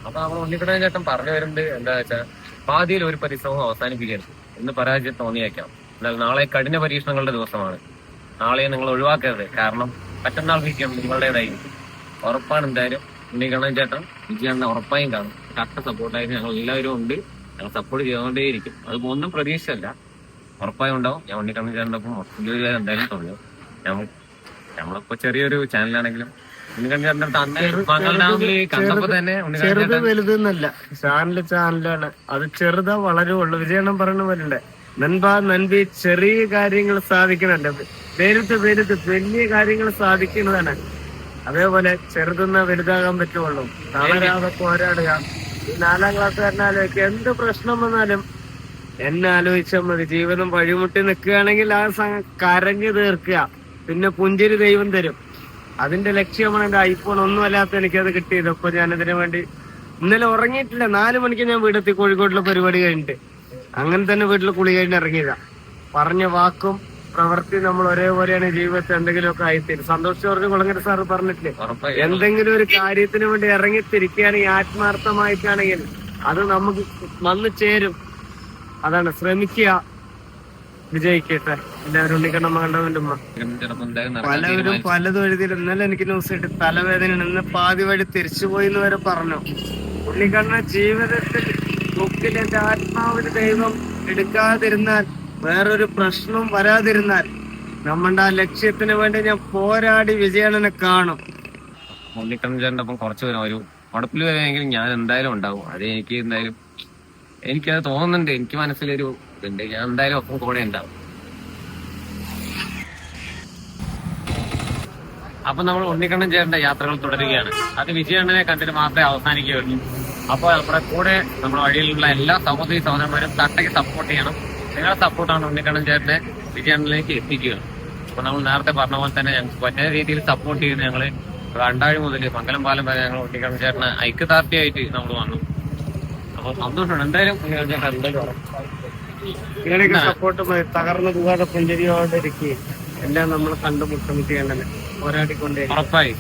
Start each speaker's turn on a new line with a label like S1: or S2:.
S1: അപ്പൊ നമ്മൾ ഉണ്ണിക്കണ്ണൻ ചേട്ടൻ പറഞ്ഞു വരുന്നത് എന്താ വെച്ചാൽ പാതിയിൽ ഒരു പരിശ്രമം അവസാനിപ്പിക്കരുത് എന്ന് പരാജയം തോന്നിയേക്കാം. എന്നാൽ നാളെ കഠിന പരീക്ഷണങ്ങളുടെ ദിവസമാണ്. നാളെ നിങ്ങൾ ഒഴിവാക്കരുത്. കാരണം മറ്റന്നാൾ വിജയം നിങ്ങളുടേതായിരിക്കും. ഉറപ്പാണ്. എന്തായാലും ഉണ്ണിക്കണ്ണൻ ചേട്ടൻ വിജയം ഉറപ്പായും കാണും. കട്ട സപ്പോർട്ടായിട്ട് ഞങ്ങൾ എല്ലാവരും ഉണ്ട്. ഞങ്ങൾ സപ്പോർട്ട് ചെയ്തുകൊണ്ടേയിരിക്കും. അത് ഒന്നും പ്രതീക്ഷയല്ല, ഉറപ്പായും ഉണ്ടാവും. ഞാൻ ഉണ്ണിക്കണ്ണൻ ചേട്ടൻ്റെ ഒപ്പം എന്തായാലും തോന്നുന്നു. നമ്മളിപ്പോ ചെറിയൊരു ചാനലാണെങ്കിലും
S2: ചെറുത് വലുതെന്നല്ല, ചാനലാണ് അത്. ചെറുതാ വളരെ ഉള്ളു. വിജയണ്ണം പറയുന്ന പോലെ നൻപാ നൻപി ചെറിയ കാര്യങ്ങൾ സാധിക്കുന്നുണ്ട്. വലുത് വലിയ കാര്യങ്ങൾ സാധിക്കുന്നതാണ്. അതേപോലെ ചെറുതെന്ന വലുതാകാൻ പറ്റുള്ളൂ. തളരാതെ പോരാടുക. 4ാം ക്ലാസ്സുകാരനാലോചിക്കുക, എന്ത് പ്രശ്നം വന്നാലും എന്നെ ആലോചിച്ചാൽ മതി. ജീവിതം വഴിമുട്ടി നിൽക്കുകയാണെങ്കിൽ ആ കരഞ്ഞു തീർക്കുക. പിന്നെ പുഞ്ചിരി ദൈവം തരും. അതിന്റെ ലക്ഷ്യമാണ് എന്റെ ഐഫോൺ. ഒന്നും അല്ലാത്ത എനിക്കത് കിട്ടിയത്. അപ്പൊ ഞാനതിനു വേണ്ടി ഇന്നലെ ഉറങ്ങിയിട്ടില്ല. 4 മണിക്ക് ഞാൻ വീടെത്തി, കോഴിക്കോട്ടിലെ പരിപാടി കഴിഞ്ഞിട്ട്. അങ്ങനെ തന്നെ വീട്ടിൽ കുളി കഴിഞ്ഞ് ഇറങ്ങിയതാ. പറഞ്ഞ വാക്കും പ്രവൃത്തി നമ്മൾ ഒരേപോലെയാണ്. ജീവിതത്തിൽ എന്തെങ്കിലുമൊക്കെ ആയിത്തീരും. സന്തോഷ് ജോർജ് കുളങ്ങര സാറ് പറഞ്ഞിട്ടില്ലേ, എന്തെങ്കിലും ഒരു കാര്യത്തിന് വേണ്ടി ഇറങ്ങിത്തിരിക്കുകയാണെങ്കിൽ ആത്മാർത്ഥമായിട്ടാണെങ്കിൽ അത് നമുക്ക് വന്നു ചേരും. അതാണ്, ശ്രമിക്കുക, വിജയിക്കട്ടെ. എല്ലാവരും ഉണ്ണിക്കണ്ണൻ മകണ്ടവന്റെ ഉമ്മ. പലവരും പലതും എഴുതിയില്ല. ഇന്നലെ എനിക്ക് ന്യൂസ് കിട്ടി, തലവേദന ഇന്ന് പാതി വഴി തിരിച്ചുപോയി എന്ന് വരെ പറഞ്ഞു. ഉണ്ണിക്കണ്ണൻ ജീവിതത്തിൽ ബുക്കിൽ എന്റെ ആത്മാവിന് ദൈവം എടുക്കാതിരുന്നാൽ, വേറൊരു പ്രശ്നവും വരാതിരുന്നാൽ, നമ്മുടെ ആ ലക്ഷ്യത്തിന് വേണ്ടി ഞാൻ പോരാടി വിജയണ്ണനെ കാണും.
S1: ഉണ്ണിക്കണ്ണൻ ചേട്ടൻ്റെ ഒപ്പം കുറച്ച് പേരും ഒരു ഉടപ്പിൽ വരെയെങ്കിലും ഞാൻ എന്തായാലും ഉണ്ടാവും. അത് എനിക്കത് തോന്നുന്നുണ്ട്. എനിക്ക് മനസ്സിലൊരു ഇതുണ്ട്. ഞാൻ എന്തായാലും ഒപ്പം കൂടെ ഉണ്ടാവും. അപ്പൊ നമ്മൾ ഉണ്ണിക്കണ്ണൻ ചേട്ടന്റെ യാത്രകൾ തുടരുകയാണ്. അത് വിജയണ്ണനെ കണ്ടിട്ട് മാത്രമേ അവസാനിക്കുകയുള്ളൂ. അപ്പോൾ നമ്മുടെ കൂടെ നമ്മുടെ വഴിയിലുള്ള എല്ലാ സഹോദരി സഹോദരന്മാരും തട്ടയ്ക്ക് സപ്പോർട്ട് ചെയ്യണം. നിങ്ങളുടെ സപ്പോർട്ടാണ് ഉണ്ണിക്കണ്ണൻ ചേട്ടനെ വിജയണ്ണനിലേക്ക് എത്തിക്കുക. അപ്പൊ നമ്മൾ നേരത്തെ പറഞ്ഞ പോലെ തന്നെ ഞങ്ങൾക്ക് പറ്റുന്ന രീതിയിൽ സപ്പോർട്ട് ചെയ്യുന്ന ഞങ്ങള് കണ്ടാഴി മുതൽ മംഗലം പാലം വരെ ഞങ്ങൾ ഉണ്ണിക്കണ്ണൻ ചേട്ടനെ ഐക്യദാർഢ്യമായിട്ട് നമ്മൾ വന്നു. അപ്പൊ സന്തോഷമാണ്. എന്തായാലും
S2: സപ്പോർട്ട് തകർന്നു പോകാതെ പുഞ്ചരിയോടെ ഇരിക്കുകയും എല്ലാം നമ്മൾ കണ്ടുമുട്ടും ചെയ്യണ്ടല്ലേ, പോരാടിക്കൊണ്ടേ.
S1: ഉറപ്പായി.